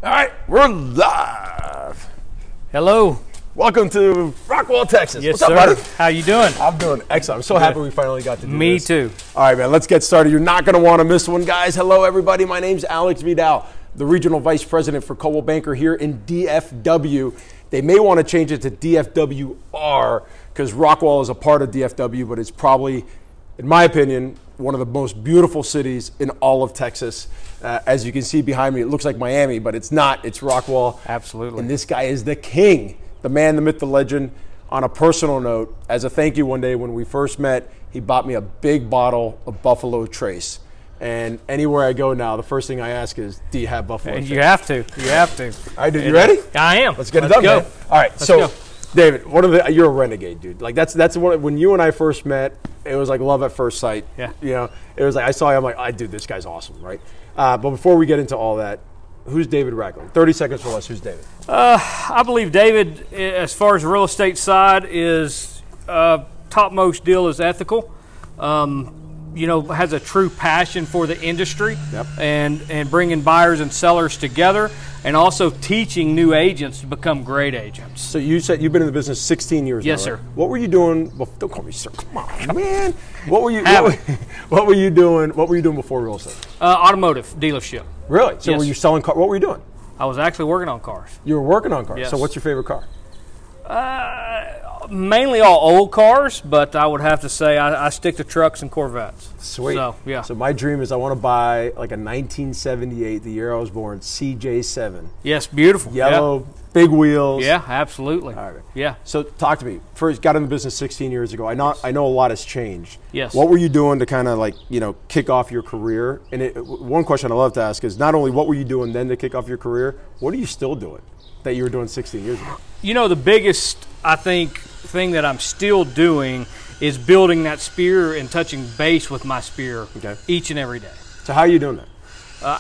All right, we're live. Hello. Welcome to Rockwall, Texas. Yes, What's up, sir. buddy? How you doing? I'm doing excellent. I'm so happy we finally got to do Me this. too. All right, man, let's get started. You're not going to want to miss one, guys. Hello, everybody. My name's Alex Vidal, the Regional Vice President for Coldwell Banker here in DFW. They may want to change it to DFWR because Rockwall is a part of DFW, but it's probably, in my opinion, one of the most beautiful cities in all of Texas. As you can see behind me, it looks like Miami, but it's not. It's Rockwall. Absolutely. And this guy is the king, the man, the myth, the legend. On a personal note, as a thank you one day when we first met, he bought me a big bottle of Buffalo Trace. And anywhere I go now, the first thing I ask is, do you have Buffalo Trace? You have to. You have to. All right, dude, you ready? I am. Let's get it done, man. All right, Let's so go. David, you're a renegade, dude. Like that's when you and I first met, it was like love at first sight. Yeah. You know, it was like I saw you, I'm like, dude, this guy's awesome, right? But before we get into all that, who's David Raglin? 30 seconds or less. Who's David? I believe David, as far as the real estate side, is topmost deal is ethical. You know, has a true passion for the industry. Yep. and bringing buyers and sellers together, and also teaching new agents to become great agents. So you said you've been in the business 16 years Yes, now, right? sir. What were you doing? Don't call me sir. Come on, man. What were you? What were you doing? What were you doing before real estate? Automotive dealership. Really? So Yes. were you selling cars? What were you doing? I was actually working on cars. You were working on cars. Yes. So what's your favorite car? Mainly all old cars, but I would have to say I stick to trucks and Corvettes. Sweet. So, yeah. So my dream is I want to buy like a 1978, the year I was born, CJ7. Yes, beautiful. Yellow, big wheels. Yeah, absolutely. All right. Yeah. So talk to me. First, got in the business 16 years ago. I know a lot has changed. Yes. What were you doing to kind of like, kick off your career? And one question I love to ask is not only what were you doing then to kick off your career, what are you still doing that you were doing 16 years ago? You know, the biggest, I think, thing that I'm still doing is building that spear and touching base with my spear each and every day. So how are you doing that?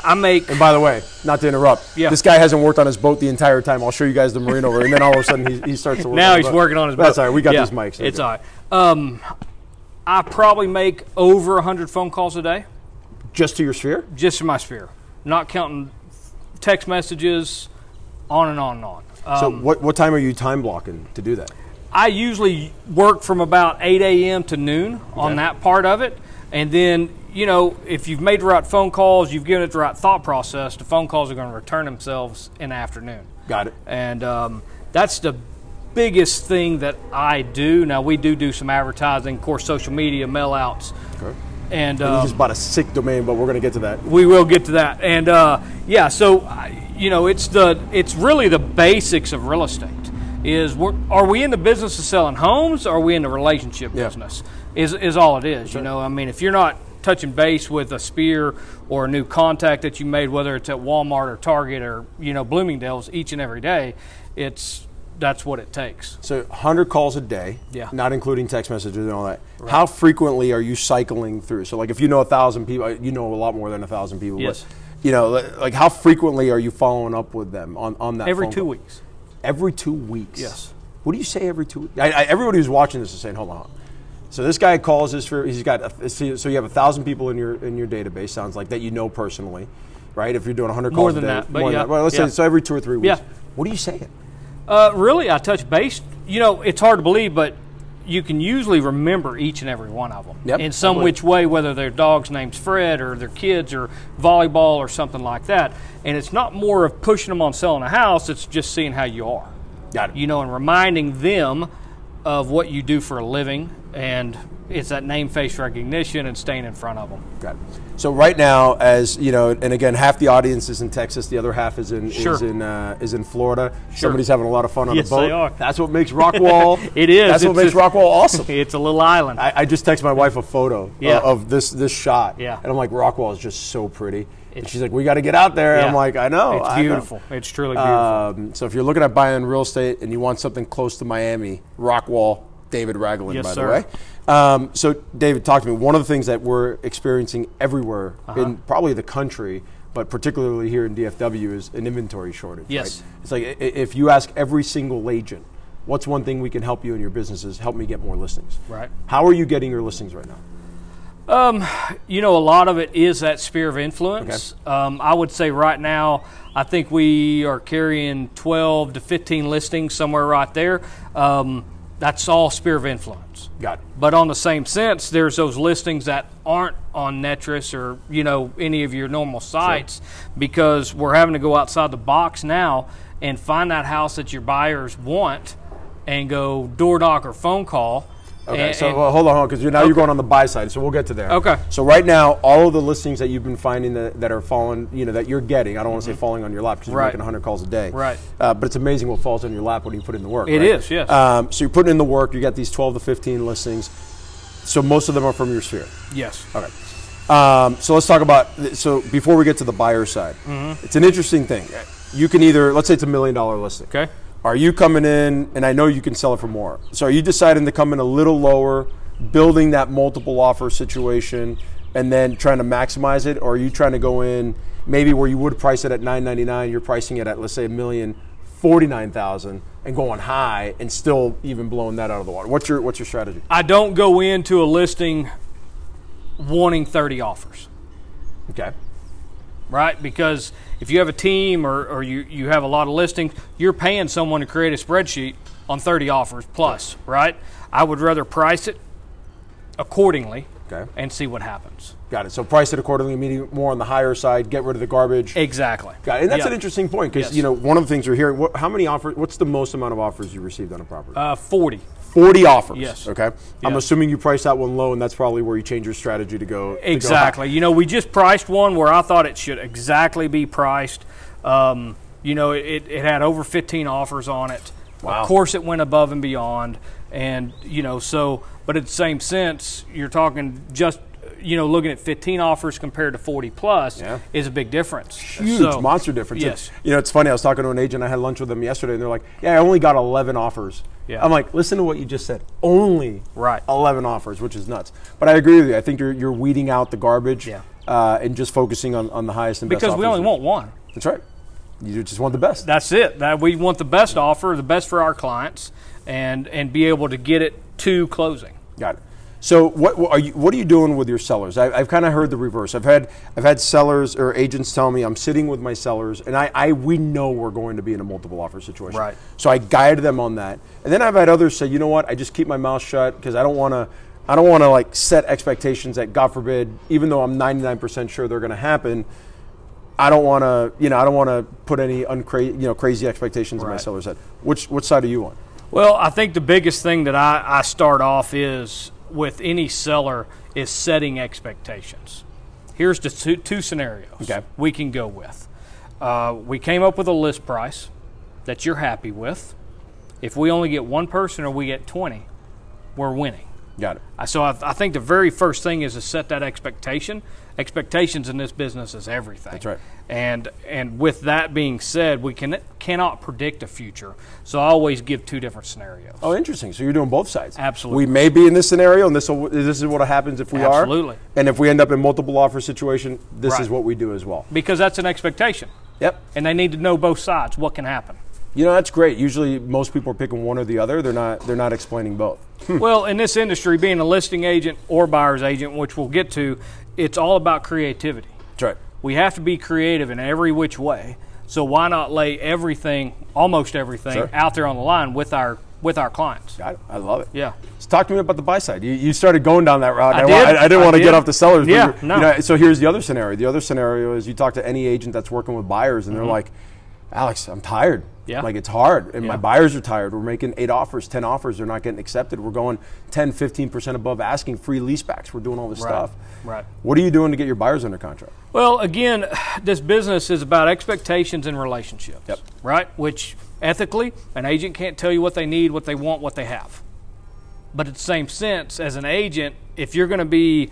And by the way, not to interrupt, Yeah. this guy hasn't worked on his boat the entire time. I'll show you guys the marine over, and then all of a sudden he starts to work now on his he's boat. working on his boat. That's all right. We got these mics. It's all right. I probably make over 100 phone calls a day. Just to your sphere? Just to my sphere. Not counting text messages, on and on and on. So what time are you time blocking to do that? I usually work from about 8 a.m. to noon on that part of it. And then, if you've made the right phone calls, you've given it the right thought process, the phone calls are going to return themselves in the afternoon. Got it. And that's the biggest thing that I do. Now, we do some advertising, of course, social media, mail outs. Okay. And you just bought a sick domain, but we're going to get to that. We will get to that. And it's really the basics of real estate. Are we in the business of selling homes, or are we in the relationship business? Is all it is. Sure. I mean, if you're not touching base with a spear or a new contact that you made, whether it's at Walmart or Target or Bloomingdale's each and every day, that's what it takes. So 100 calls a day, not including text messages and all that. Right. How frequently are you cycling through? So like if you know 1,000 people, you know a lot more than 1,000 people. Yes. But, like how frequently are you following up with them on that Every phone 2 call? weeks. Every 2 weeks? Yes. What do you say every 2 weeks? Everybody who's watching this is saying, hold on. So this guy calls this so you have 1,000 people in your database, sounds like, that you know personally, right? If you're doing 100 calls More a than day. that, but more than that. Well, let's say so every 2 or 3 weeks. Yeah. What are you saying? Really, I touch base. It's hard to believe, but you can usually remember each and every one of them in some which way, whether their dog's name's Fred or their kids or volleyball or something like that. And it's not more of pushing them on selling a house, it's just seeing how you are. Got it. And reminding them of what you do for a living, and it's that name, face recognition and staying in front of them. Got it. So right now, as you know, and again, half the audience is in Texas, the other half is in Florida. Sure. Somebody's having a lot of fun on Yes, the boat. they are. That's what makes Rockwall. It is. That's what makes Rockwall awesome. It's a little island. I just texted my wife a photo of this shot, and I'm like, Rockwall is just so pretty. And she's like, we got to get out there. Yeah. I'm like, I know. It's beautiful. It's truly beautiful. So if you're looking at buying real estate and you want something close to Miami, Rockwall, David Raglin, by the way. So David, talk to me. One of the things that we're experiencing everywhere in probably the country, but particularly here in DFW, is an inventory shortage. Yes. Right? It's like if you ask every single agent, what's one thing we can help you in your business is help me get more listings. Right. How are you getting your listings right now? You know, a lot of it is that sphere of influence. Okay. I would say right now, I think we are carrying 12 to 15 listings, somewhere right there. That's all sphere of influence. Got it. But on the same sense, there's those listings that aren't on Netris or, you know, any of your normal sites, because we're having to go outside the box now and find that house that your buyers want and go door knock or phone call. Okay, well, hold on, because now you're going on the buy side, so we'll get to there. Okay. So right now, all of the listings that you've been finding that are falling, you know, that you're getting, I don't want to say falling on your lap because you're making 100 calls a day. Right. But it's amazing what falls on your lap when you put in the work. It is, yes. So you're putting in the work, you got these 12 to 15 listings. So most of them are from your sphere. Yes. Okay. So let's talk about, so before we get to the buyer side, it's an interesting thing. You can either, let's say it's $1 million listing. Okay. Are you coming in, and I know you can sell it for more, so are you deciding to come in a little lower, building that multiple offer situation, and then trying to maximize it, or are you trying to go in maybe where you would price it at $999, you're pricing it at, let's say, $1,049,000 and going high and still even blowing that out of the water? What's your strategy? I don't go into a listing wanting 30 offers. Okay. Right? Because if you have a team or you have a lot of listings, you're paying someone to create a spreadsheet on 30 offers plus, right? I would rather price it accordingly and see what happens. Got it. So price it accordingly, meaning more on the higher side, get rid of the garbage. Exactly. Got it. And that's an interesting point, because you know, one of the things we're hearing, how many offers, what's the most amount of offers you received on a property? 40. 40 offers. Yes. Okay. Yes. I'm assuming you priced that one low, and that's probably where you change your strategy to go. Exactly. You know, we just priced one where I thought it should exactly be priced. You know, it had over 15 offers on it. Wow. Of course, it went above and beyond. And, you know, so, but in the same sense, you're talking just, you know, looking at 15 offers compared to 40 plus is a big difference. Huge, monster difference. Yes. And, you know, it's funny, I was talking to an agent, I had lunch with them yesterday, and they're like, yeah, I only got 11 offers. Yeah. I'm like, listen to what you just said. Only 11 offers, which is nuts. But I agree with you. I think you're weeding out the garbage and just focusing on the highest and best offers. Because we only want one. That's right. You just want the best. That's it. We want the best offer, the best for our clients, and be able to get it to closing. Got it. So what are you doing with your sellers? I've kind of heard the reverse. I've had sellers or agents tell me I'm sitting with my sellers, and we know we're going to be in a multiple offer situation. Right. So I guide them on that, and then I've had others say, you know what, I just keep my mouth shut because I don't want to like set expectations that, God forbid, even though I'm 99% sure they're going to happen, I don't want to put any crazy expectations in my seller's head. Which side are you on? Well, I think the biggest thing that I start off is with any seller is setting expectations. Here's the two scenarios we can go with. We came up with a list price that you're happy with. If we only get one person or we get 20, we're winning. Got it. So I think the very first thing is to set that expectation. Expectations in this business is everything. That's right. And with that being said, we cannot predict a future. So I always give two different scenarios. Oh, interesting. So you're doing both sides. Absolutely. We may be in this scenario, and this is what happens if we are. Absolutely. And if we end up in multiple offer situation, this is what we do as well. Because that's an expectation. Yep. And they need to know both sides. What can happen? You know, that's great. Usually most people are picking one or the other. They're not explaining both. Well, in this industry, being a listing agent or buyer's agent, which we'll get to, it's all about creativity. That's right. We have to be creative in every which way. So why not lay everything, almost everything, out there on the line with our clients? Got it. I love it. Yeah. So talk to me about the buy side. You started going down that route. I didn't want to get off the sellers. Yeah, no. You know, so here's the other scenario. The other scenario is you talk to any agent that's working with buyers, and they're like, Alex, I'm tired. Yeah. Like, it's hard, and my buyers are tired. We're making 8 offers, 10 offers. They're not getting accepted. We're going 10, 15% above asking, free leasebacks. We're doing all this stuff. Right. What are you doing to get your buyers under contract? Well, again, this business is about expectations and relationships. Yep. Right? Which, ethically, an agent can't tell you what they need, what they want, what they have. But in the same sense, as an agent, if you're going to be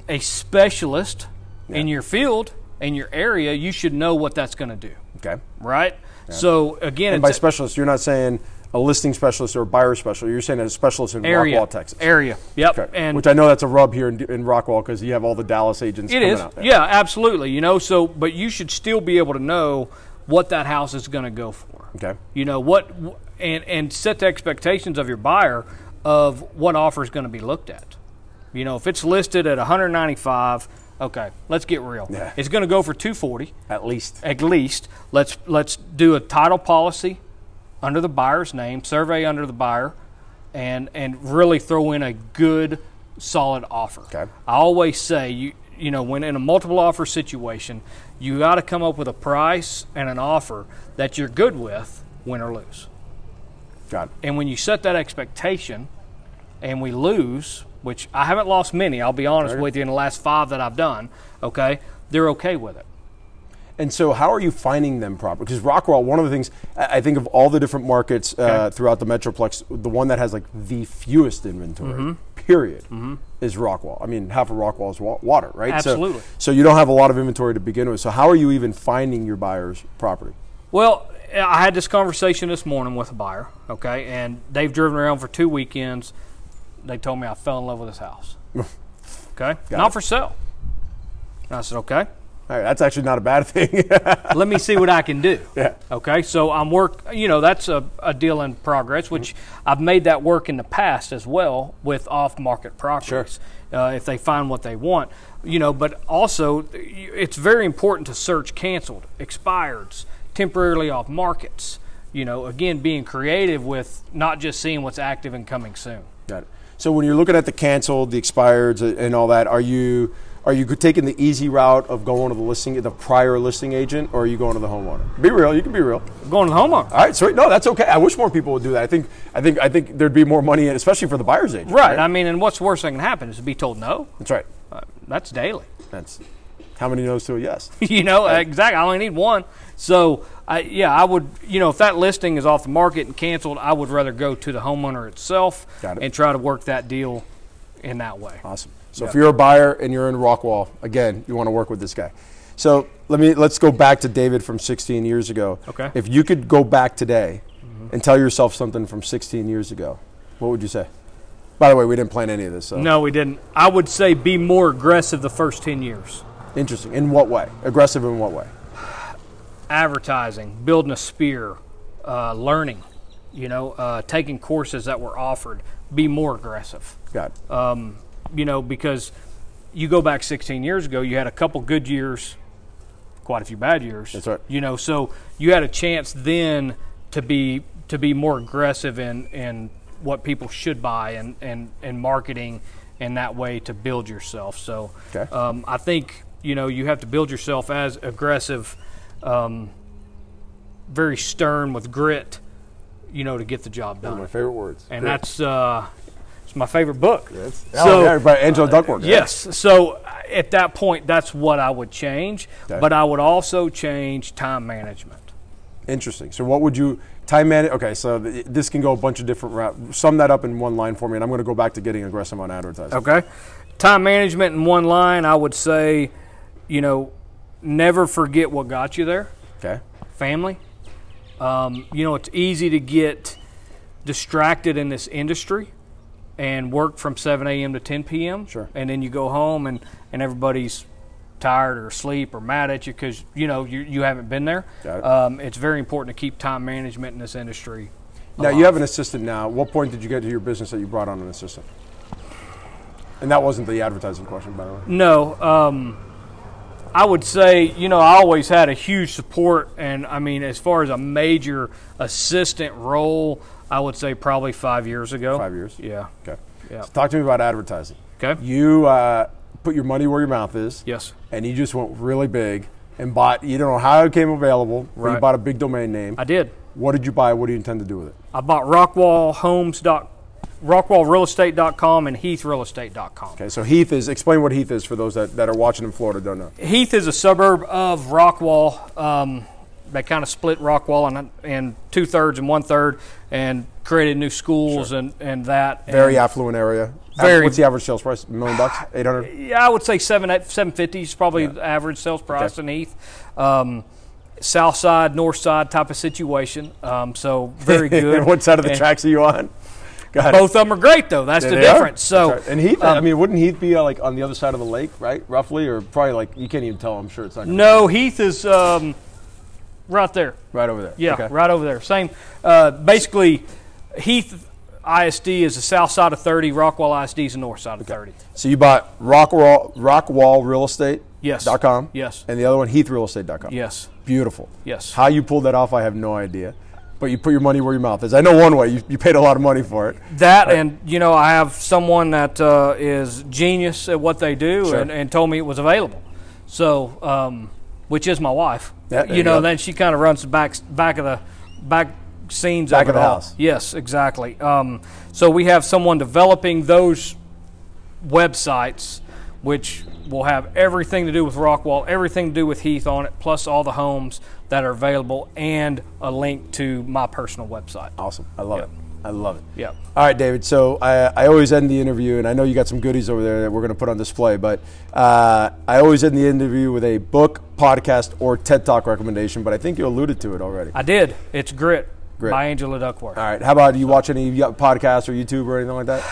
a specialist in your field, in your area, you should know what that's going to do. Okay. Right? Yeah. So, again, and by specialist, you're not saying a listing specialist or a buyer specialist. You're saying a specialist in Rockwall, Texas. Area. Yep. Okay. And which I know that's a rub here in Rockwall because you have all the Dallas agents coming out there. Yeah, absolutely. You know, so, but you should still be able to know what that house is going to go for. Okay. You know, and set the expectations of your buyer of what offer is going to be looked at. You know, if it's listed at 195, okay, let's get real. Yeah. It's going to go for 240 at least. At least. Let's do a title policy under the buyer's name, survey under the buyer, and really throw in a good, solid offer. Okay. I always say you know, when in a multiple offer situation, you got to come up with a price and an offer that you're good with, win or lose. Got it. And when you set that expectation and we lose, which I haven't lost many, I'll be honest with you, in the last 5 that I've done, okay, they're okay with it. And so how are you finding them properly? Because Rockwall, one of the things, I think of all the different markets throughout the Metroplex, the one that has like the fewest inventory, period, is Rockwall. I mean, half of Rockwall is water, right? Absolutely. So you don't have a lot of inventory to begin with. So how are you even finding your buyers' property? Well, I had this conversation this morning with a buyer, okay, and they've driven around for 2 weekends. They told me I fell in love with this house, okay? Not for sale. And I said, okay. All right, that's actually not a bad thing. Let me see what I can do. Yeah. Okay, so you know, that's a deal in progress, which I've made that work in the past as well with off-market properties. Sure. If they find what they want, you know, but also it's very important to search canceled, expireds, temporarily off markets. You know, again, being creative with not just seeing what's active and coming soon. Got it. So when you're looking at the canceled, the expireds, and all that, are you taking the easy route of going to the prior listing agent, or are you going to the homeowner? Be real. You can be real. I'm going to the homeowner. All right, sweet. No, that's okay. I wish more people would do that. I think there'd be more money, especially for the buyer's agent. Right. I mean, and what's the worst that can happen is to be told no. That's right. That's daily. That's how many no's to a yes? You know, exactly. I only need one. So, I would, you know, if that listing is off the market and canceled, I would rather go to the homeowner itself and try to work that deal in that way. Awesome. So if you're a buyer and you're in Rockwall, again, you want to work with this guy. So let's go back to David from 16 years ago. Okay. If you could go back today and tell yourself something from 16 years ago, what would you say? By the way, we didn't plan any of this. So. No, we didn't. I would say be more aggressive the first 10 years. Interesting. In what way? Aggressive in what way? Advertising, building a spear, learning, you know, taking courses that were offered. Be more aggressive. Got it. You know, because you go back 16 years ago, you had a couple good years, quite a few bad years. That's right. You know, so you had a chance then to be more aggressive in what people should buy and marketing in that way to build yourself. So I think, you know, you have to build yourself as aggressive, very stern with grit, you know, to get the job done. One of my favorite words. And that's my favorite book. Yes. By Angela Duckworth. Yes. So at that point, that's what I would change. Okay. But I would also change time management. Interesting. So what would you time manage? Okay, so this can go a bunch of different routes. Sum that up in one line for me, and I'm going to go back to getting aggressive on advertising. Okay. Time management in one line, I would say, you know, never forget what got you there. Okay. Family. You know, it's easy to get distracted in this industry and work from 7 a.m. to 10 p.m. Sure. And then you go home and everybody's tired or asleep or mad at you because, you know, you haven't been there. Got it. It's very important to keep time management in this industry alive. Now, you have an assistant now. What point did you get to your business that you brought on an assistant? And that wasn't the advertising question, by the way. No. I would say, you know, I always had a huge support. And, I mean, as far as a major assistant role, I would say probably 5 years ago. 5 years? Yeah. Okay. Yeah. So talk to me about advertising. Okay. You put your money where your mouth is. Yes. And you just went really big and bought, you don't know how it came available, but Right. you bought a big domain name. I did. What did you buy? What do you intend to do with it? I bought rockwallrealestate.com and heathrealestate.com. Okay, so Heath is, explain what Heath is for those that are watching in Florida don't know. Heath is a suburb of Rockwall. They kind of split Rockwall in 2/3 and 1/3 and created new schools. Sure. and that. Very affluent area. What's the average sales price? $1 million? 800? Yeah, I would say 750 is probably the average sales price in Heath. South side, north side type of situation. So very good. What side of the tracks are you on? Both of them are great, though. That's the difference. So, right. And Heath, I mean, wouldn't Heath be like on the other side of the lake, right? Roughly, or probably like you can't even tell. I'm sure it's not. No, Heath is right there. Right over there. Yeah, okay. right over there. Same. Basically, Heath ISD is the south side of 30. Rockwall ISD is the north side of 30. So you bought Rockwall Real Estate? Yes. .com? Yes. And the other one, HeathRealEstate.com? Yes. Beautiful. Yes. How you pulled that off, I have no idea. But you put your money where your mouth is. I know one way. You paid a lot of money for it. That, and, you know, I have someone that is genius at what they do, sure. and told me it was available. So, which is my wife. Yeah, you know, then she kind of runs the back scenes back of the it all. house. Yes, exactly. So we have someone developing those websites, which will have everything to do with Rockwall, everything to do with Heath on it, plus all the homes that are available, and a link to my personal website. Awesome. I love it. I love it. Yeah. All right, David. So I always end the interview, and I know you got some goodies over there that we're going to put on display, but I always end the interview with a book, podcast, or TED Talk recommendation, but I think you alluded to it already. I did. It's Grit. By Angela Duckworth. All right. How about, do you watch any podcasts or YouTube or anything like that?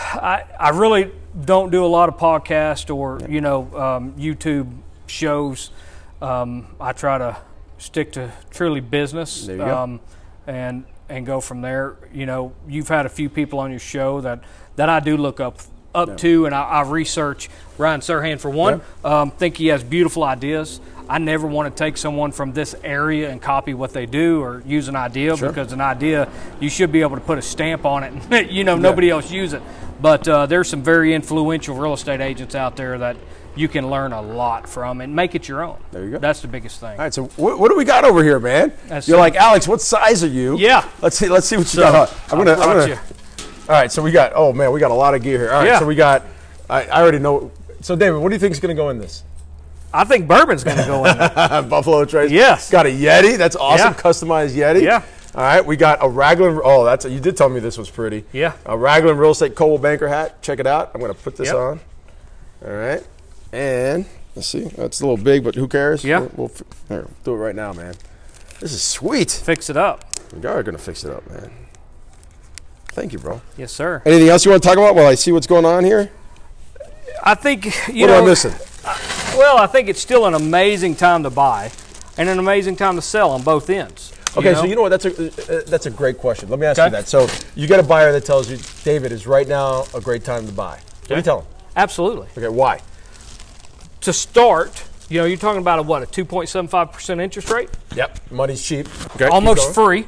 I really don't do a lot of podcasts or, you know, YouTube shows. I try to stick to truly business. There you go. And go from there. You know, you've had a few people on your show that I do look up to, and I research. Ryan Serhan, for one, think he has beautiful ideas. I never want to take someone from this area and copy what they do or use an idea, because an idea, you should be able to put a stamp on it and, you know, nobody else use it. But there's some very influential real estate agents out there that you can learn a lot from and make it your own. There you go. That's the biggest thing. All right, so what do we got over here, man? You're like, Alex, what size are you? Yeah. Let's see what you got. I'm gonna. All right, so we got, oh man, we got a lot of gear here. All right, so we got, I already know. So David, what do you think is going to go in this? I think bourbon's going to go in there. Buffalo Trace. Yes. Got a Yeti. That's awesome. Customized Yeti. Yeah. All right. We got a Raglin. Oh, you did tell me this was pretty. Yeah. A Raglin Real Estate Coldwell Banker hat. Check it out. I'm going to put this on. All right. And let's see. That's a little big, but who cares? Yeah. We'll do it right now, man. This is sweet. Fix it up. We are going to fix it up, man. Thank you, bro. Yes, sir. Anything else you want to talk about while I see what's going on here? I think, what am I missing? Well, I think it's still an amazing time to buy and an amazing time to sell on both ends. Okay, so you know what? That's a great question. Let me ask you that. So you get a buyer that tells you, David, is right now a great time to buy. What do you tell them? Absolutely. Okay, why? To start, you know, you're talking about a 2.75% interest rate? Yep, money's cheap. Okay, almost free,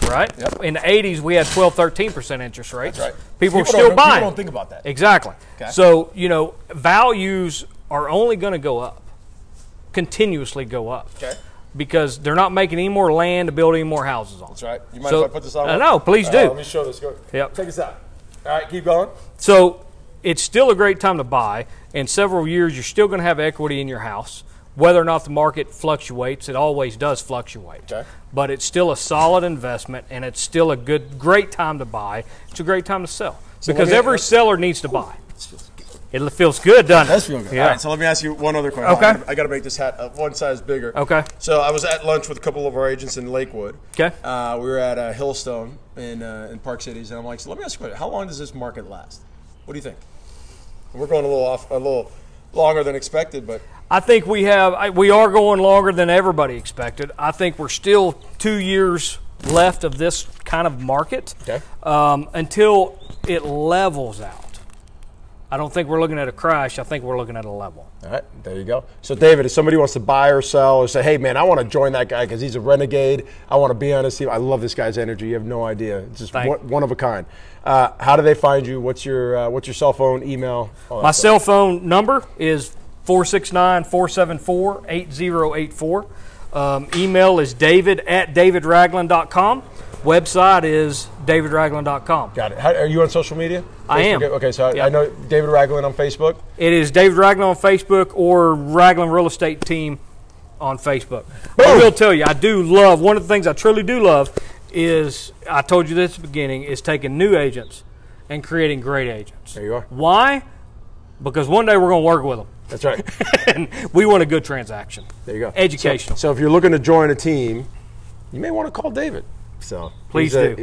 right? Yep. In the 80s, we had 12, 13% interest rates. That's right. People were still buying. People don't think about that. Exactly. Okay. So, you know, values are only going to go up, continuously go up. Okay. Because they're not making any more land to build any more houses on. That's right. You mind if I put this on? No, please do. Let me show this. Go. Yep. Take this out. All right, keep going. So it's still a great time to buy. In several years, you're still going to have equity in your house. Whether or not the market fluctuates, it always does fluctuate. Okay. But it's still a solid investment, and it's still a great time to buy. It's a great time to sell. So because every seller needs to buy. It feels good, doesn't it? It does feel good. Yeah. All right, so let me ask you one other question. Okay. I got to make this hat one size bigger. Okay. So I was at lunch with a couple of our agents in Lakewood. Okay. We were at Hillstone in Park Cities, and I'm like, so let me ask you a question. How long does this market last? What do you think? We're going a little longer than expected, but I think we are going longer than everybody expected. I think we're still 2 years left of this kind of market. Okay. Until it levels out. I don't think we're looking at a crash. I think we're looking at a level. All right, there you go. So, David, if somebody wants to buy or sell or say, hey, man, I want to join that guy because he's a renegade. I want to be on his team. I love this guy's energy. You have no idea. It's just one of a kind. How do they find you? What's your cell phone, email? My cell phone number is 469-474-8084. Email is david@davidraglin.com. Website is davidraglin.com. Got it. Are you on social media? I am. Okay, so I know David Raglin on Facebook. It is David Raglin on Facebook or Raglin Real Estate Team on Facebook. I will tell you, I do love, one of the things I truly do love is, I told you this at the beginning, is taking new agents and creating great agents. There you are. Why? Because one day we're going to work with them. That's right. And we want a good transaction. There you go. Educational. So if you're looking to join a team, you may want to call David. So please do.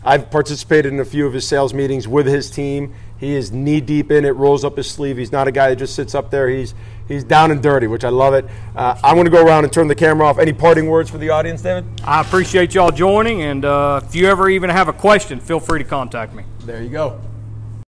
I've participated in a few of his sales meetings with his team. He is knee deep in it, rolls up his sleeve. He's not a guy that just sits up there. He's down and dirty, which I love it. I'm going to go around and turn the camera off. Any parting words for the audience, David? I appreciate y'all joining, and if you ever even have a question, feel free to contact me. There you go.